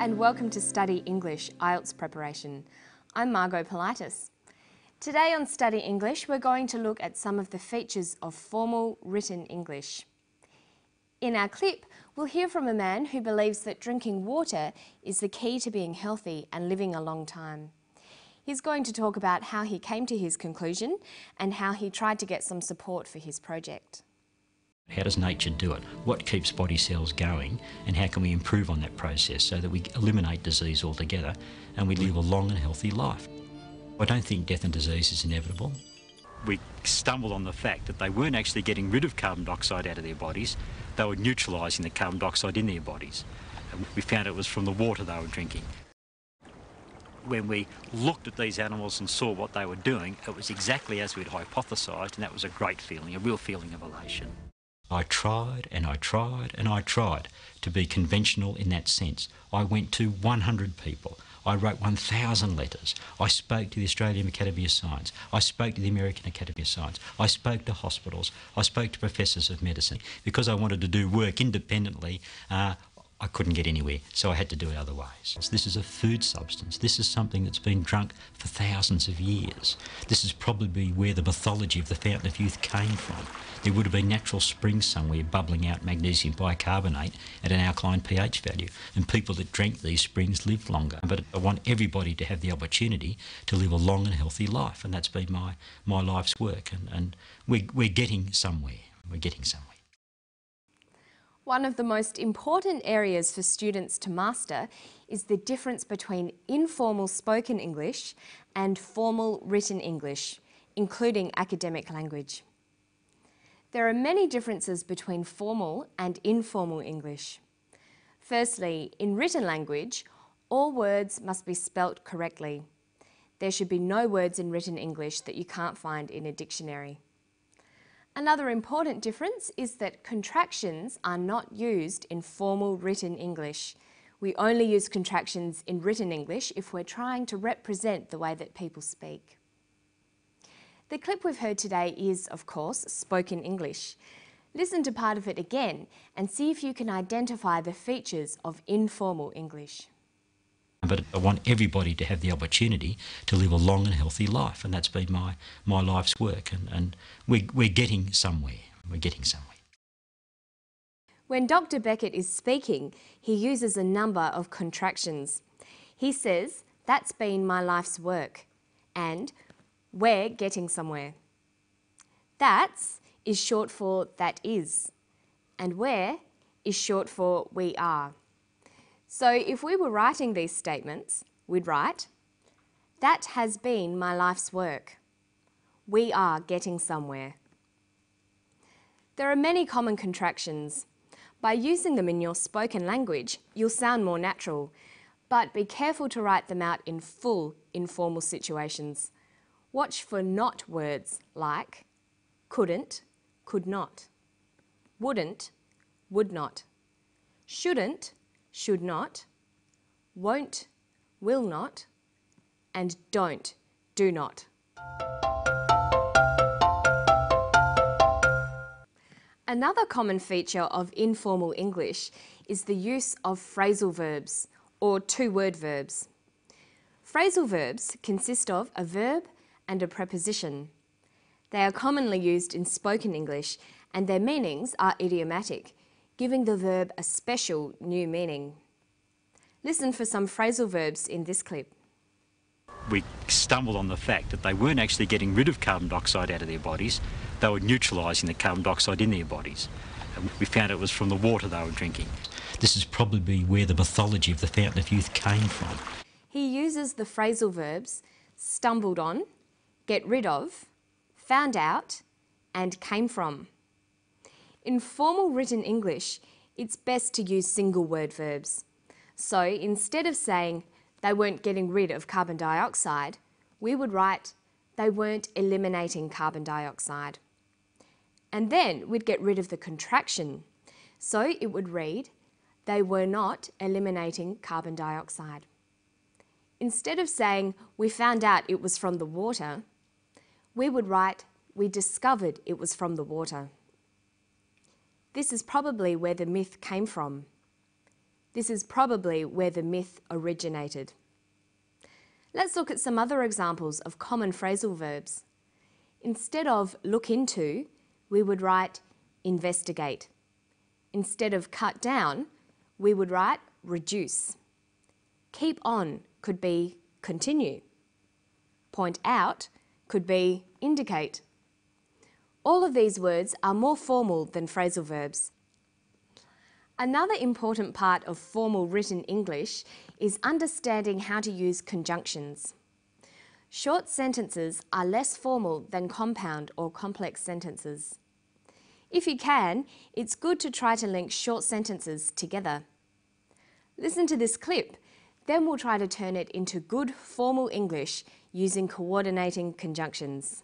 and welcome to Study English IELTS preparation. I'm Margot Politis. Today on Study English we're going to look at some of the features of formal written English. In our clip we'll hear from a man who believes that drinking water is the key to being healthy and living a long time. He's going to talk about how he came to his conclusion and how he tried to get some support for his project. How does nature do it? What keeps body cells going, and how can we improve on that process so that we eliminate disease altogether and we live a long and healthy life? I don't think death and disease is inevitable. We stumbled on the fact that they weren't actually getting rid of carbon dioxide out of their bodies, they were neutralising the carbon dioxide in their bodies. And we found it was from the water they were drinking. When we looked at these animals and saw what they were doing, it was exactly as we'd hypothesised, and that was a great feeling, a real feeling of elation. I tried and I tried and I tried to be conventional in that sense. I went to 100 people. I wrote 1,000 letters. I spoke to the Australian Academy of Science. I spoke to the American Academy of Science. I spoke to hospitals. I spoke to professors of medicine. Because I wanted to do work independently, I couldn't get anywhere, so I had to do it other ways. This is a food substance. This is something that's been drunk for thousands of years. This is probably where the mythology of the Fountain of Youth came from. There would have been natural springs somewhere bubbling out magnesium bicarbonate at an alkaline pH value, and people that drank these springs lived longer. But I want everybody to have the opportunity to live a long and healthy life, and that's been my life's work, and we're getting somewhere. We're getting somewhere. One of the most important areas for students to master is the difference between informal spoken English and formal written English, including academic language. There are many differences between formal and informal English. Firstly, in written language, all words must be spelt correctly. There should be no words in written English that you can't find in a dictionary. Another important difference is that contractions are not used in formal written English. We only use contractions in written English if we're trying to represent the way that people speak. The clip we've heard today is, of course, spoken English. Listen to part of it again and see if you can identify the features of informal English. But I want everybody to have the opportunity to live a long and healthy life, and that's been my life's work, and we're getting somewhere. We're getting somewhere. When Dr. Beckett is speaking, he uses a number of contractions. He says, "That's been my life's work," and "We're getting somewhere." "That's" is short for "that is," and "where" is short for "we are." So if we were writing these statements, we'd write, "That has been my life's work. We are getting somewhere." There are many common contractions. By using them in your spoken language, you'll sound more natural, but be careful to write them out in full informal situations. Watch for not words like couldn't, could not, wouldn't, would not, shouldn't, should not, won't, will not, and don't, do not. Another common feature of informal English is the use of phrasal verbs, or two-word verbs. Phrasal verbs consist of a verb and a preposition. They are commonly used in spoken English, and their meanings are idiomatic, giving the verb a special new meaning. Listen for some phrasal verbs in this clip. We stumbled on the fact that they weren't actually getting rid of carbon dioxide out of their bodies, they were neutralising the carbon dioxide in their bodies. And we found it was from the water they were drinking. This is probably where the mythology of the Fountain of Youth came from. He uses the phrasal verbs stumbled on, get rid of, found out, and came from. In formal written English, it's best to use single word verbs. So instead of saying they weren't getting rid of carbon dioxide, we would write they weren't eliminating carbon dioxide. And then we'd get rid of the contraction. So it would read, they were not eliminating carbon dioxide. Instead of saying we found out it was from the water, we would write we discovered it was from the water. This is probably where the myth came from. This is probably where the myth originated. Let's look at some other examples of common phrasal verbs. Instead of look into, we would write investigate. Instead of cut down, we would write reduce. Keep on could be continue. Point out could be indicate. All of these words are more formal than phrasal verbs. Another important part of formal written English is understanding how to use conjunctions. Short sentences are less formal than compound or complex sentences. If you can, it's good to try to link short sentences together. Listen to this clip, then we'll try to turn it into good formal English using coordinating conjunctions.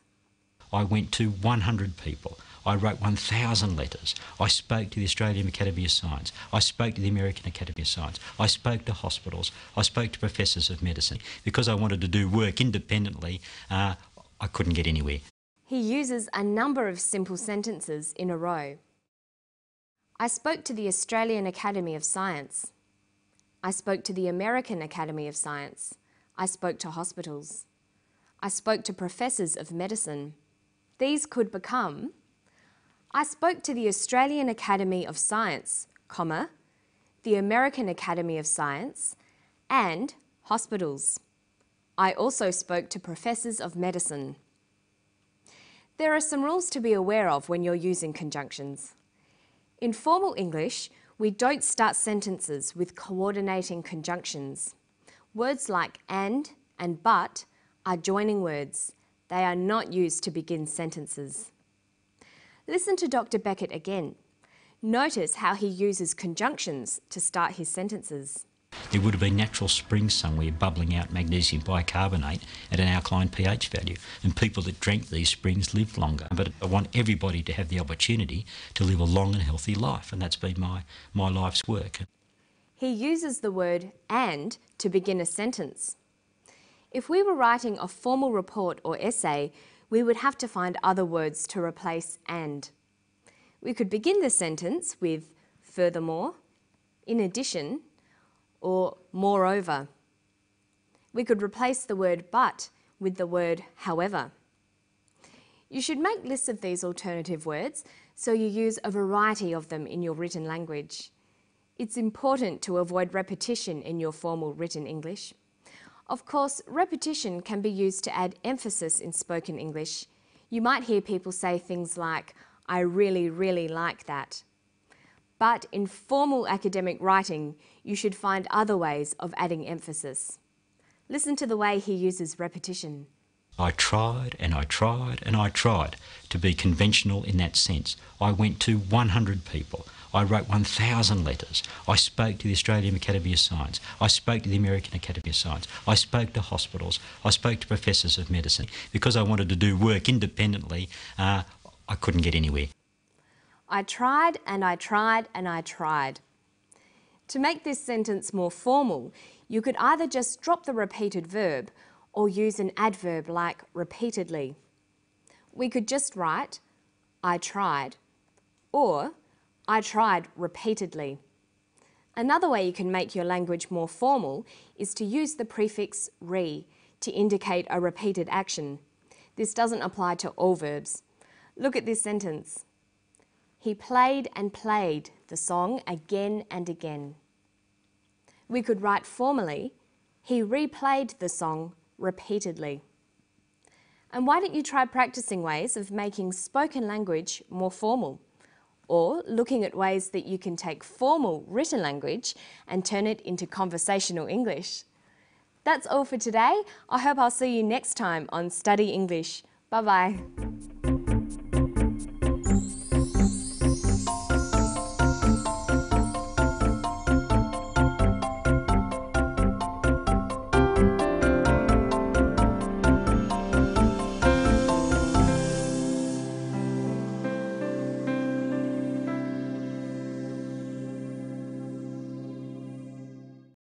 I went to 100 people. I wrote 1,000 letters. I spoke to the Australian Academy of Science. I spoke to the American Academy of Science. I spoke to hospitals. I spoke to professors of medicine. Because I wanted to do work independently, I couldn't get anywhere. He uses a number of simple sentences in a row. I spoke to the Australian Academy of Science. I spoke to the American Academy of Science. I spoke to hospitals. I spoke to professors of medicine. These could become, I spoke to the Australian Academy of Science, comma, the American Academy of Science, and hospitals. I also spoke to professors of medicine. There are some rules to be aware of when you're using conjunctions. In formal English, we don't start sentences with coordinating conjunctions. Words like and but are joining words. They are not used to begin sentences. Listen to Dr. Beckett again. Notice how he uses conjunctions to start his sentences. There would have been natural springs somewhere bubbling out magnesium bicarbonate at an alkaline pH value, and people that drank these springs lived longer. But I want everybody to have the opportunity to live a long and healthy life, and that's been my life's work. He uses the word and to begin a sentence. If we were writing a formal report or essay, we would have to find other words to replace and. We could begin the sentence with furthermore, in addition, or moreover. We could replace the word but with the word however. You should make lists of these alternative words so you use a variety of them in your written language. It's important to avoid repetition in your formal written English. Of course, repetition can be used to add emphasis in spoken English. You might hear people say things like, I really, really like that. But in formal academic writing, you should find other ways of adding emphasis. Listen to the way he uses repetition. I tried and I tried and I tried to be conventional in that sense. I went to 100 people. I wrote 1,000 letters. I spoke to the Australian Academy of Science. I spoke to the American Academy of Science. I spoke to hospitals. I spoke to professors of medicine. Because I wanted to do work independently, I couldn't get anywhere. I tried and I tried and I tried. To make this sentence more formal, you could either just drop the repeated verb or use an adverb like repeatedly. We could just write, I tried, or I tried repeatedly. Another way you can make your language more formal is to use the prefix re to indicate a repeated action. This doesn't apply to all verbs. Look at this sentence. He played and played the song again and again. We could write formally, he replayed the song repeatedly. And why don't you try practicing ways of making spoken language more formal? Or looking at ways that you can take formal written language and turn it into conversational English. That's all for today. I hope I'll see you next time on Study English. Bye-bye.